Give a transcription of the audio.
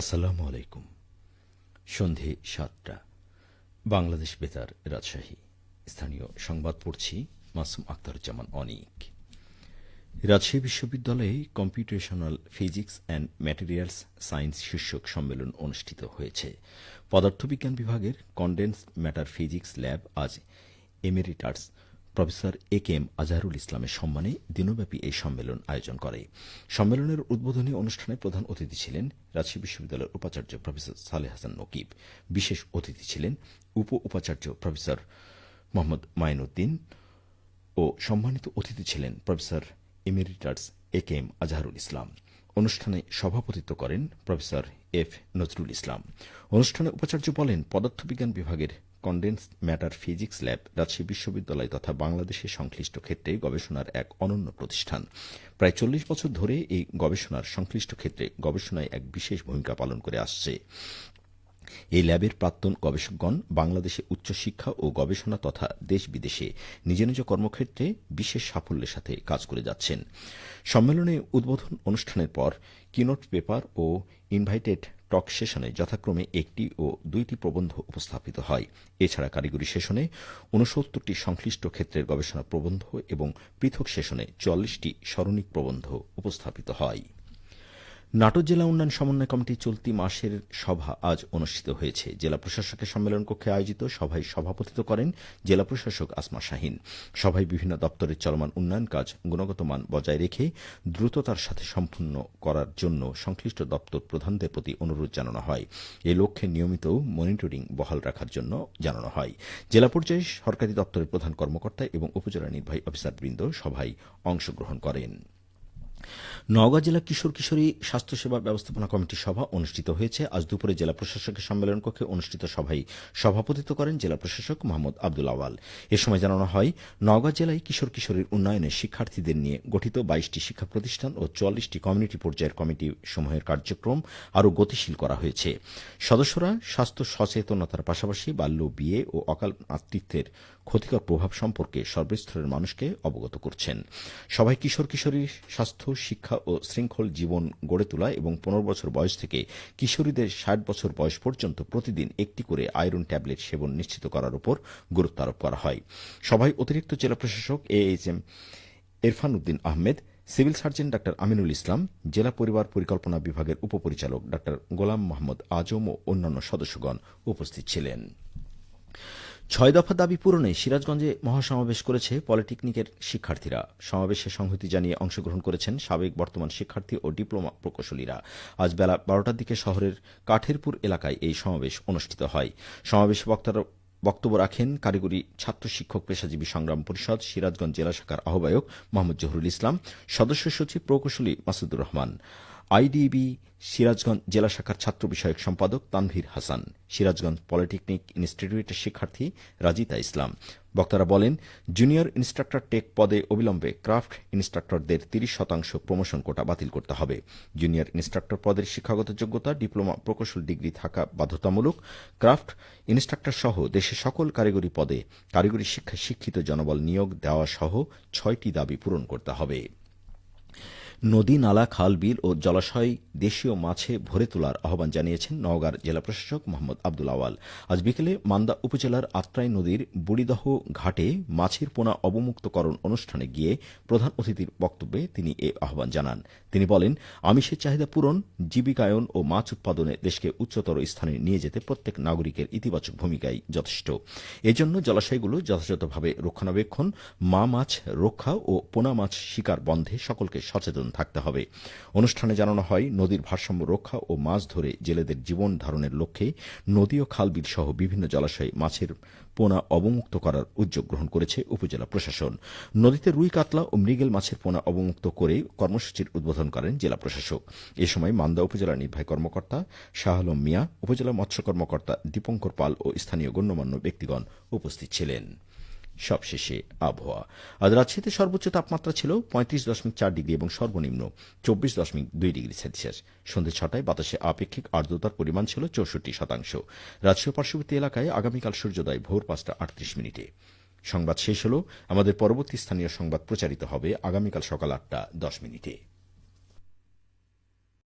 আসসালামু আলাইকুম। সন্ধে ৭টা, বাংলাদেশ বেতার, রাজশাহী। স্থানীয় সংবাদ পড়ছি মাসুম আখতারুজ্জামান অনিক। রাজশাহী বিশ্ববিদ্যালয়ে computational physics and materials science শীর্ষক সম্মেলন অনুষ্ঠিত হয়েছে। পদার্থবিজ্ঞান বিভাগের কনডেন্সড ম্যাটার ফিজিক্স ল্যাব আজ emeritus professor A K M Azharul ইসলামের সম্মানে দিনব্যাপী এই সম্মেলন আয়োজন করে। সম্মেলনের উদ্বোধনী অনুষ্ঠানে প্রধান অতিথি ছিলেন রাজশাহী বিশ্ববিদ্যালয়ের উপাচার্য প্রফেসর সালেহ হাসান নকিব। বিশেষ অতিথি ছিলেন উপ উপাচার্য প্রফেসর মোহাম্মদ মাইনুদ্দিন ও সম্মানিত অতিথি ছিলেন প্রফেসর এমেরিটাস এ কে এম আজহারুল ইসলাম। অনুষ্ঠানে সভাপতিত্ব করেন প্রফেসর এফ নজরুল ইসলাম। অনুষ্ঠানে উপাচার্য বলেন, পদার্থবিজ্ঞান বিভাগের condensed matter physics lab Rajshahi বিশ্ববিদ্যালয় তথা বাংলাদেশের সংশ্লিষ্ট ক্ষেত্রে গবেষণার এক অনন্য প্রতিষ্ঠান। প্রায় ৪০ বছর ধরে এই গবেষণার সংশ্লিষ্ট ক্ষেত্রে গবেষণায় এক বিশেষ ভূমিকা পালন করে আসছে। এই ল্যাবের প্রাক্তন গবেষকগণ বাংলাদেশে উচ্চশিক্ষা ও গবেষণা তথা দেশ বিদেশে নিজ নিজ কর্মক্ষেত্রে বিশেষ সাফল্যের সাথে কাজ করে যাচ্ছেন। সম্মেলনে উদ্বোধন অনুষ্ঠানের পর কিনোট পেপার ও ইনভাইটেড টক সেশনে যথাক্রমে একটি ও দুইটি প্রবন্ধ উপস্থাপিত হয়। এছাড়া কারিগরি সেশনে ৬৯টি সংশ্লিষ্ট ক্ষেত্রের গবেষণা প্রবন্ধ এবং পৃথক সেশনে ৪৪টি স্মরণিক প্রবন্ধ উপস্থাপিত হয়। নাটোর জেলা উন্নয়ন সমন্বয় কমিটি চলতি মাসের সভা আজ অনুষ্ঠিত হয়েছে। জেলা প্রশাসকের সম্মেলন কক্ষে আয়োজিত সভায় সভাপতিত্ব করেন জেলা প্রশাসক আসমা শাহীন। সভায় বিভিন্ন দপ্তরের চলমান উন্নয়ন কাজ গুণগত মান বজায় রেখে দ্রুততার সাথে সম্পন্ন করার জন্য সংশ্লিষ্ট দপ্তর প্রধানদের প্রতি অনুরোধ জানানো হয়। এ লক্ষ্যে নিয়মিত মনিটরিং বহাল রাখার জন্য জানানো হয়। জেলা পর্যায়ে সরকারি দপ্তরের প্রধান কর্মকর্তা এবং উপজেলা নির্বাহী অফিসারবৃন্দ সভায় অংশগ্রহণ করেন। নওগাঁ জেলা কিশোর কিশোরী স্বাস্থ্যসেবা ব্যবস্থাপনা কমিটির সভা অনুষ্ঠিত হয়েছে। আজ দুপুরে জেলা প্রশাসকের সম্মেলন কক্ষে অনুষ্ঠিত সভায় সভাপতিত্ব করেন জেলা প্রশাসক মোহাম্মদ আব্দুল আওয়াল। এ সময় জানানো হয়, নওগাঁ জেলায় কিশোর কিশোরীর উন্নয়নে শিক্ষার্থীদের নিয়ে গঠিত ২২টি শিক্ষা প্রতিষ্ঠান ও ৪৪টি কমিউনিটি পর্যায়ের কমিটি সমূহের কার্যক্রম আরও গতিশীল করা হয়েছে। সদস্যরা স্বাস্থ্য সচেতনতার পাশাপাশি বাল্য বিয়ে ও অকাল মাতৃত্বের ক্ষতিকর প্রভাব সম্পর্কে সর্বস্তরের মানুষকে অবগত করছেন। সবাই কিশোর কিশোরীর স্বাস্থ্য, শিক্ষা ও শৃঙ্খল জীবন গড়ে তোলা এবং ১৫ বছর বয়স থেকে কিশোরীদের ৬০ বছর বয়স পর্যন্ত প্রতিদিন একটি করে আয়রন ট্যাবলেট সেবন নিশ্চিত করার উপর গুরুত্ব আরোপ করা হয়। সভায় অতিরিক্ত জেলা প্রশাসক AHM Irfan Uddin Ahmed, civil surgeon ডাক্তার আমিনুল ইসলাম, জেলা পরিবার পরিকল্পনা বিভাগের উপপরিচালক ডাক্তার গোলাম মোহাম্মদ আজম ও অন্যান্য সদস্যগণ উপস্থিত ছিলেন। ৬ দফা দাবি পূরণে সিরাজগঞ্জে মহাসমাবেশ করেছে পলিটেকনিকের শিক্ষার্থীরা। সমাবেশে সংহতি জানিয়ে অংশগ্রহণ করেছেন সাবেক বর্তমান শিক্ষার্থী ও ডিপ্লোমা প্রকৌশলীরা। আজ বেলা ১২টার দিকে শহরের কাঠেরপুর এলাকায় এই সমাবেশ অনুষ্ঠিত হয়। সমাবেশে বক্তব্য রাখেন কারিগরি ছাত্র শিক্ষক পেশাজীবী সংগ্রাম পরিষদ সিরাজগঞ্জ জেলা শাখার আহ্বায়ক মোহাম্মদ জহুরুল ইসলাম, সদস্য সচিব প্রকৌশলী মাসুদুর রহমান, আইডিবি সিরাজগঞ্জ জেলা শাখার ছাত্র বিষয়ক সম্পাদক তানভীর হাসান, সিরাজগঞ্জ পলিটেকনিক ইনস্টিটিউটের শিক্ষার্থী রাজিতা ইসলাম। বক্তারা বলেন, জুনিয়র ইনস্ট্রাক্টর টেক পদে অবিলম্বে ক্রাফট ইনস্ট্রাক্টরদের ৩০% প্রমোশন কোটা বাতিল করতে হবে। জুনিয়র ইনস্ট্রাক্টর পদের শিক্ষাগত যোগ্যতা ডিপ্লোমা প্রকৌশল ডিগ্রি থাকা বাধ্যতামূলক। ক্রাফট ইনস্ট্রাক্টর সহ দেশের সকল কারিগরি পদে কারিগরি শিক্ষায় শিক্ষিত জনবল নিয়োগ দেওয়া সহ ৬টি দাবি পূরণ করতে হবে। নদী, নালা, খাল, বিল ও জলাশয় দেশীয় মাছে ভরে তোলার আহ্বান জানিয়েছেন নওগাঁর জেলা প্রশাসক মোহাম্মদ আব্দুল আওয়াল। আজ বিকেলে মান্দা উপজেলার আত্রাই নদীর বুড়িদহ ঘাটে মাছের পোনা অবমুক্তকরণ অনুষ্ঠানে গিয়ে প্রধান অতিথির বক্তব্যে তিনি এ আহ্বান জানান। তিনি বলেন, আমিষের চাহিদা পূরণ, জীবিকায়ন ও মাছ উৎপাদনে দেশকে উচ্চতর স্থানে নিয়ে যেতে প্রত্যেক নাগরিকের ইতিবাচক ভূমিকাই যথেষ্ট। এজন্য জলাশয়গুলো যথাযথভাবে রক্ষণাবেক্ষণ, মা মাছ রক্ষা ও পোনা মাছ শিকার বন্ধে সকলকে সচেতন থাকতে হবে। অনুষ্ঠানে জানানো হয়, নদীর ভারসাম্য রক্ষা ও মাছ ধরে জেলেদের জীবন ধারণের লক্ষ্যে নদী ও খাল বিল সহ বিভিন্ন জলাশয়ে মাছের পোনা অবমুক্ত করার উদ্যোগ গ্রহণ করেছে উপজেলা প্রশাসন। নদীতে রুই, কাতলা ও মৃগেল মাছের পোনা অবমুক্ত করে কর্মসূচির উদ্বোধন করেন জেলা প্রশাসক। এ সময় মান্দা উপজেলা নির্বাহী কর্মকর্তা শাহ আলম মিয়া, উপজেলা মৎস্য কর্মকর্তা দীপঙ্কর পাল ও স্থানীয় গণ্যমান্য ব্যক্তিগণ উপস্থিত ছিলেন। সবশেষে আবহাওয়া। আজ রাজশাহীতে সর্বোচ্চ তাপমাত্রা ছিল ৩৫.৪ ডিগ্রি এবং সর্বনিম্ন ২৪.২ ডিগ্রি সেলসিয়াস। সন্ধ্যে ৬টায় বাতাসে আপেক্ষিক আর্দ্রতার পরিমাণ ছিল ৬৪%। রাজশাহী পার্শ্ববর্তী এলাকায় আগামীকাল সূর্যোদয় ভোর ৫টা ৩৮ মিনিটে। সংবাদ শেষ হল। আমাদের পরবর্তী স্থানীয় সংবাদ প্রচারিত হবে আগামীকাল সকাল ৮টা ১০ মিনিটে।